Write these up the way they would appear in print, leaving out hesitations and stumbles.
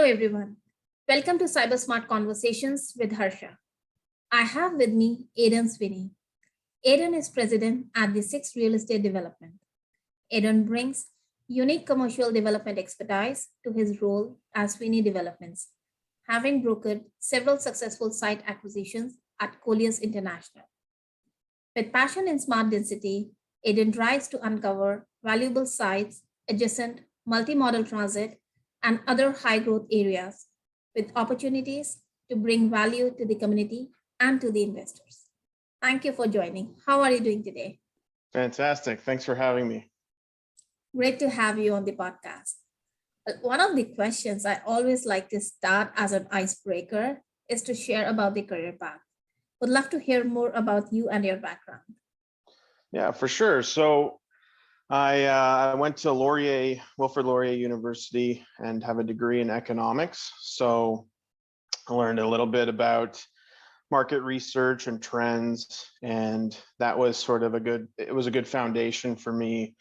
Hello, everyone. Welcome to Cyber Smart Conversations with Harsha. I have with me Aidan Sweeney. Aidan is president at the Sixth Real Estate Development. Aidan brings unique commercial development expertise to his role as Sweeney Developments, having brokered several successful site acquisitions at Colliers International. With passion in smart density, Aidan tries to uncover valuable sites adjacent multimodal transit and other high growth areas with opportunities to bring value to the community and to the investors. Thank you for joining. How are you doing today? Fantastic. Thanks for having me. Great to have you on the podcast. One of the questions I always like to start as an icebreaker is to share about the career path. Would love to hear more about you and your background. Yeah, for sure. So I went to Wilfrid Laurier University and have a degree in economics. So I learned a little bit about market research and trends, and that was sort of a good foundation for me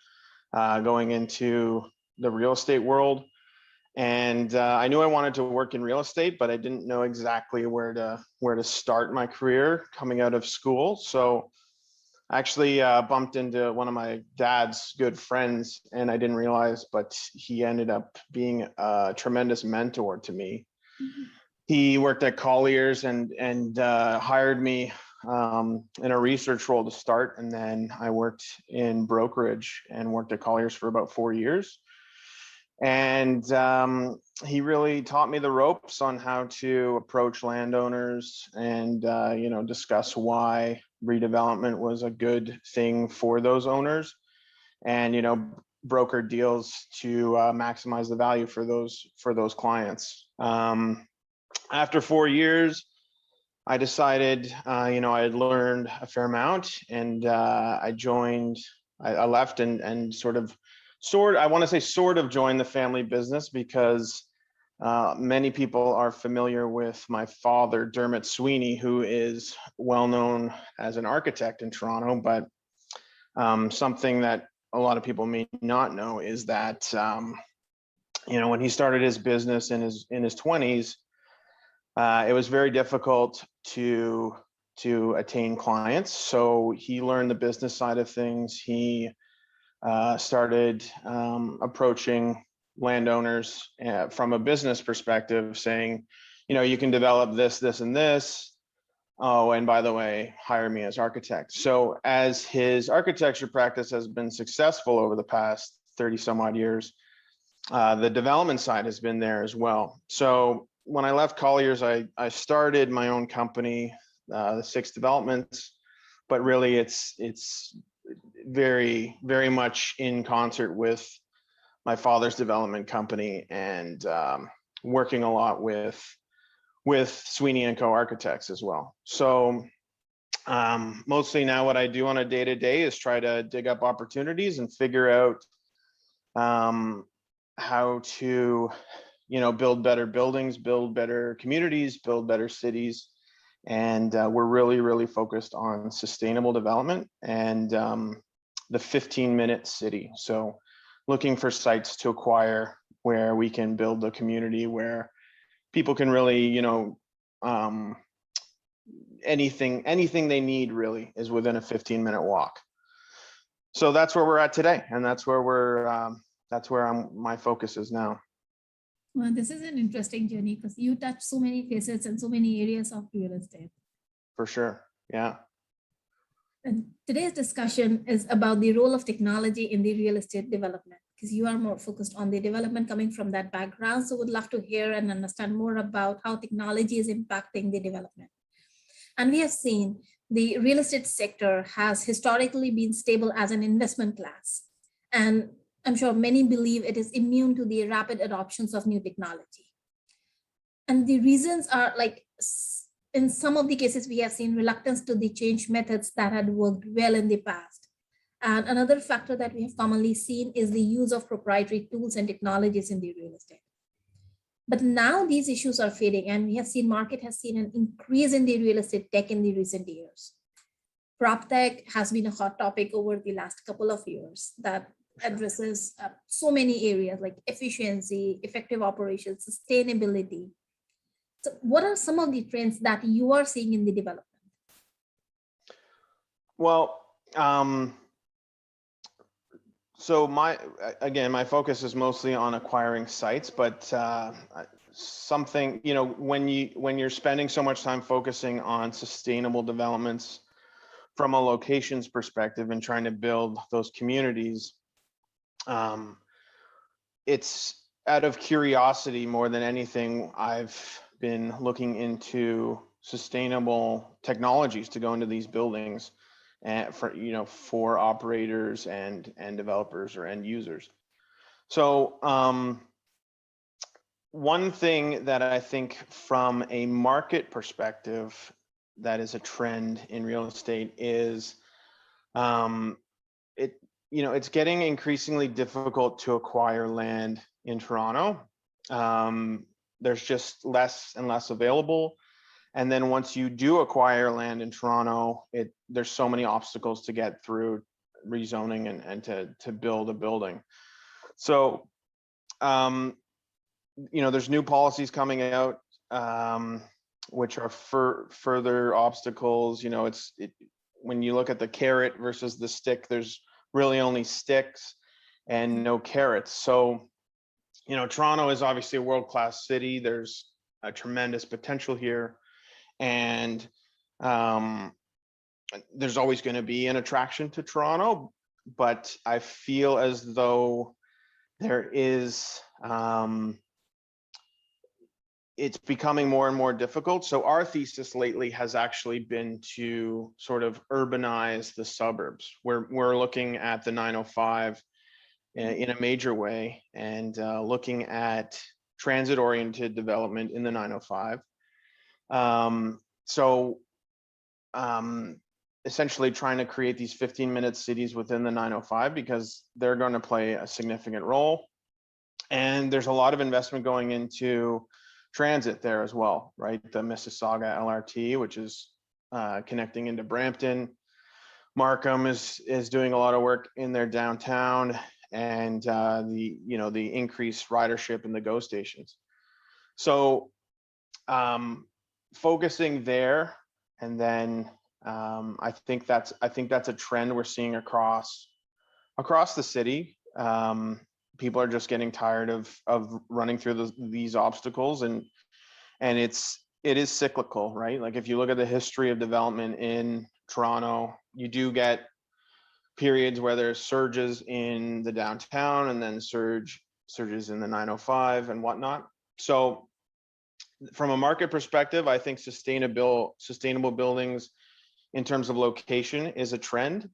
going into the real estate world. And I knew I wanted to work in real estate, but I didn't know exactly where to start my career coming out of school. So I actually bumped into one of my dad's good friends, and I didn't realize, but he ended up being a tremendous mentor to me. Mm-hmm. He worked at Colliers and hired me in a research role to start, and then I worked in brokerage and worked at Colliers for about 4 years. And he really taught me the ropes on how to approach landowners and discuss why redevelopment was a good thing for those owners, and broker deals to maximize the value for those clients. After 4 years, I decided I had learned a fair amount, and I left and sort of joined the family business, because many people are familiar with my father, Dermot Sweeney, who is well known as an architect in Toronto. But something that a lot of people may not know is that when he started his business in his 20s, it was very difficult to attain clients. So he learned the business side of things. He started approaching landowners from a business perspective, saying, you can develop this, and this. Oh, and by the way, hire me as architect. So as his architecture practice has been successful over the past 30 some odd years, the development side has been there as well. So when I left Colliers, I started my own company, the Sixth Developments, but really it's very, very much in concert with my father's development company, and working a lot with Sweeney & Co. architects as well. So mostly now what I do on a day-to-day is try to dig up opportunities and figure out how to build better buildings, build better communities, build better cities. And we're really, really focused on sustainable development and the 15-minute city. So looking for sites to acquire where we can build a community where people can really, anything they need really is within a 15-minute walk. So that's where we're at today, and that's where my focus is now. Well, this is an interesting journey because you touch so many facets and so many areas of real estate. For sure, yeah. And today's discussion is about the role of technology in the real estate development, because you are more focused on the development coming from that background. So would love to hear and understand more about how technology is impacting the development. And we have seen the real estate sector has historically been stable as an investment class. And I'm sure many believe it is immune to the rapid adoptions of new technology. And the reasons are like, in some of the cases, we have seen reluctance to the change methods that had worked well in the past. And another factor that we have commonly seen is the use of proprietary tools and technologies in the real estate. But now these issues are fading, and we have seen market has seen an increase in the real estate tech in the recent years. Prop tech has been a hot topic over the last couple of years, that Sure. addresses so many areas like efficiency, effective operations, sustainability. So what are some of the trends that you are seeing in the development? Well, so again, my focus is mostly on acquiring sites, but something, when you're spending so much time focusing on sustainable developments from a locations perspective and trying to build those communities, it's out of curiosity more than anything. I've been looking into sustainable technologies to go into these buildings and for operators and developers or end users. So one thing that I think from a market perspective that is a trend in real estate is it's getting increasingly difficult to acquire land in Toronto. There's just less and less available. And then once you do acquire land in Toronto, there's so many obstacles to get through rezoning and to build a building. So, there's new policies coming out, which are further obstacles. When you look at the carrot versus the stick, there's really only sticks and no carrots. So, Toronto is obviously a world-class city. There's a tremendous potential here. And there's always going to be an attraction to Toronto, but I feel as though there is, it's becoming more and more difficult. So our thesis lately has actually been to sort of urbanize the suburbs. We're looking at the 905 in a major way and looking at transit-oriented development in the 905. Essentially trying to create these 15-minute cities within the 905 because they're going to play a significant role. And there's a lot of investment going into transit there as well, right? The Mississauga LRT, which is connecting into Brampton. Markham is doing a lot of work in their downtown, and the increased ridership in the GO stations. So focusing there, and then I think that's a trend we're seeing across the city. People are just getting tired of running through these obstacles, and it is cyclical, right? Like if you look at the history of development in Toronto, you do get periods where there's surges in the downtown and then surges in the 905 and whatnot. So from a market perspective, I think sustainable buildings in terms of location is a trend.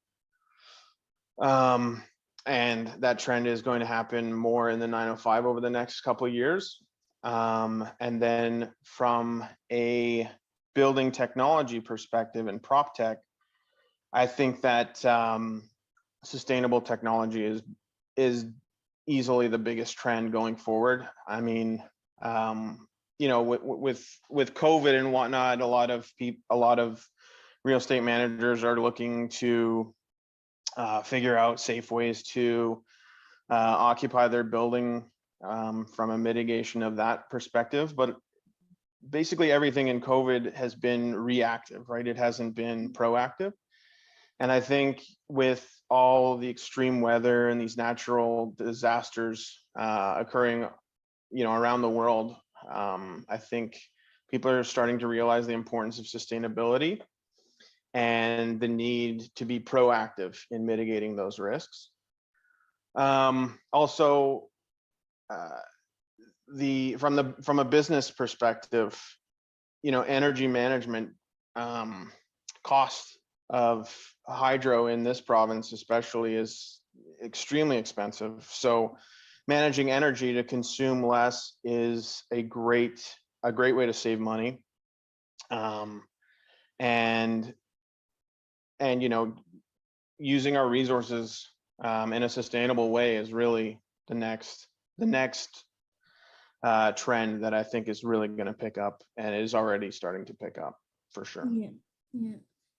And that trend is going to happen more in the 905 over the next couple of years. And then from a building technology perspective and prop tech, I think that sustainable technology is easily the biggest trend going forward. I mean, with COVID and whatnot, a lot of real estate managers are looking to figure out safe ways to occupy their building from a mitigation of that perspective. But basically everything in COVID has been reactive, right? It hasn't been proactive. And I think with all the extreme weather and these natural disasters occurring, around the world, I think people are starting to realize the importance of sustainability and the need to be proactive in mitigating those risks. Also, from a business perspective, energy management, cost of hydro in this province especially is extremely expensive. So managing energy to consume less is a great way to save money. And using our resources in a sustainable way is really the next trend that I think is really going to pick up, and it is already starting to pick up for sure. Yeah.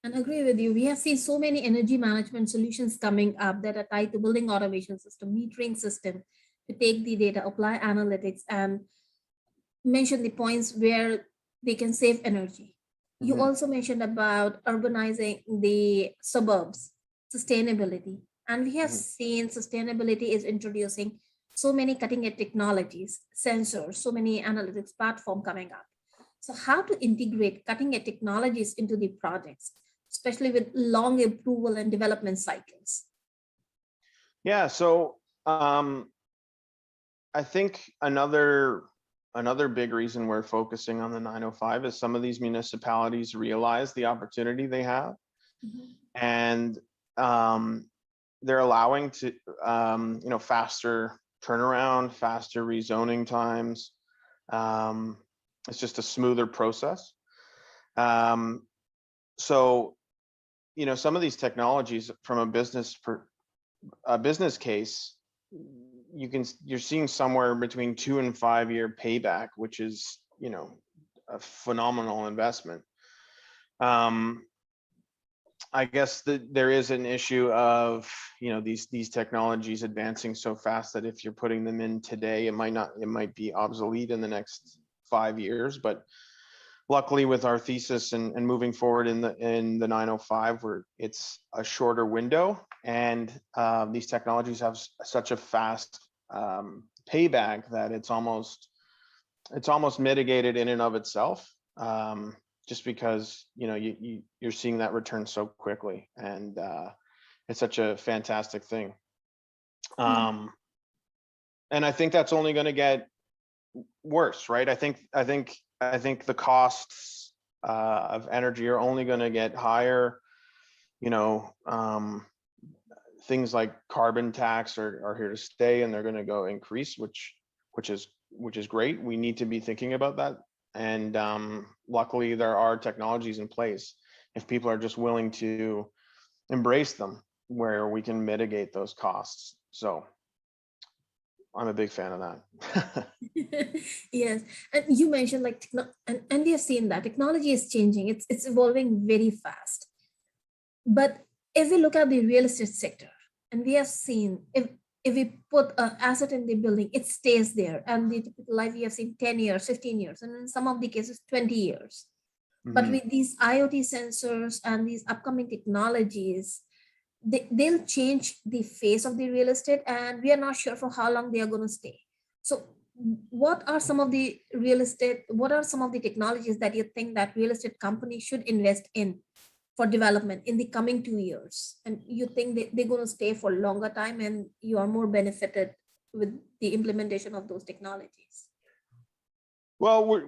And agree with you. We have seen so many energy management solutions coming up that are tied to building automation system, metering system to take the data, apply analytics, and mention the points where they can save energy. You Mhm, also mentioned about urbanizing the suburbs, sustainability. And we have mhm. seen sustainability is introducing so many cutting edge technologies, sensors, so many analytics platform coming up. So how to integrate cutting edge technologies into the projects, especially with long approval and development cycles? Yeah, so um, I think another big reason we're focusing on the 905 is some of these municipalities realize the opportunity they have, Mhm. and um, they're allowing to faster turnaround, faster rezoning times. Um, it's just a smoother process. Um, so some of these technologies from a business case, you're seeing somewhere between 2 and 5 year payback, which is a phenomenal investment. um I guess that there is an issue of these technologies advancing so fast that if you're putting them in today, it might be obsolete in the next 5 years. But luckily, with our thesis and moving forward in the 905, where it's a shorter window, and these technologies have such a fast payback that it's almost mitigated in and of itself, just because you're seeing that return so quickly, and it's such a fantastic thing. Yeah. um, and I think that's only going to get worse, right? I think the costs of energy are only going to get higher. you know um, Things like carbon tax are here to stay, and they're going to go increase, which is great. We need to be thinking about that. And luckily, there are technologies in place, if people are just willing to embrace them, where we can mitigate those costs. So I'm a big fan of that. Yes, and you mentioned like and we have seen that technology is changing. It's evolving very fast. But if we look at the real estate sector, and we have seen if we put an asset in the building, it stays there, and the typical life we have seen 10 years, 15 years, and in some of the cases 20 years. But Mhm. with these IoT sensors and these upcoming technologies, they'll change the face of the real estate, and we are not sure for how long they are going to stay. So what are some of the technologies that you think that real estate companies should invest in for development in the coming 2 years, and you think they're going to stay for longer time and you are more benefited with the implementation of those technologies? Well,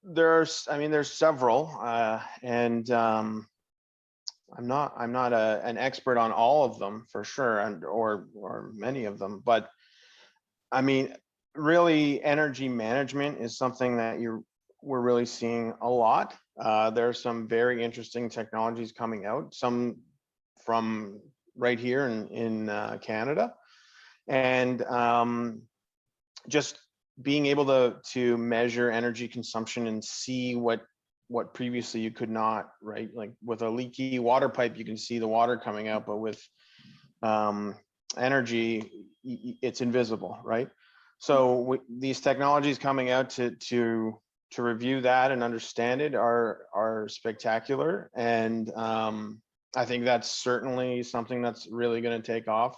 there's several, and I'm not an expert on all of them for sure, and or many of them, but I mean, really, energy management is something that we're really seeing a lot. There are some very interesting technologies coming out, some from right here in Canada, and just being able to measure energy consumption and see what previously you could not, right? Like with a leaky water pipe, you can see the water coming out, but with um, energy, it's invisible, right? So these technologies coming out to review that and understand it are spectacular, and I think that's certainly something that's really going to take off,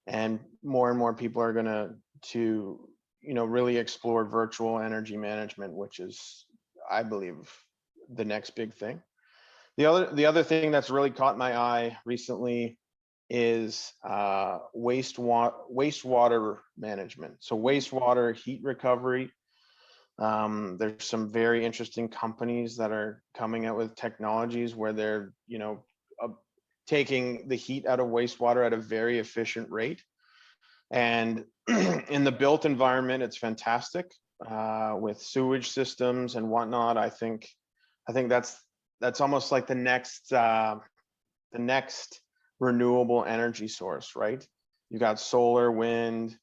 and more people are going to really explore virtual energy management, which is, I believe, the next big thing. The other thing that's really caught my eye recently is wastewater management. So wastewater heat recovery. There's some very interesting companies that are coming out with technologies where they're uh, taking the heat out of wastewater at a very efficient rate. And in the built environment, it's fantastic, with sewage systems and whatnot. I think that's almost like the next renewable energy source, right? You got solar, wind,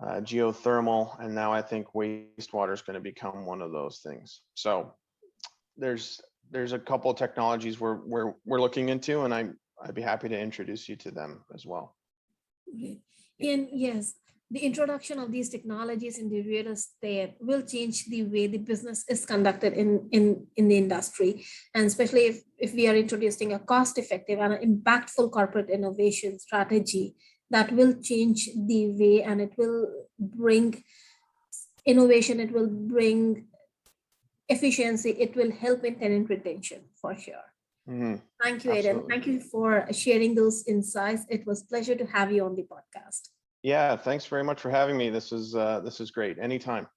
geothermal, and now I think wastewater is going to become one of those things. So there's there's a couple of technologies we're looking into, and I'd be happy to introduce you to them as well. Great. And yes, the introduction of these technologies in the real estate will change the way the business is conducted in the industry. And especially if we are introducing a cost-effective and an impactful corporate innovation strategy that will change the way, and it will bring innovation, it will bring efficiency, it will help in tenant retention for sure. Mhm. Thank you, Aidan. Absolutely. Thank you for sharing those insights. It was a pleasure to have you on the podcast. Yeah, thanks very much for having me. This is great. Anytime.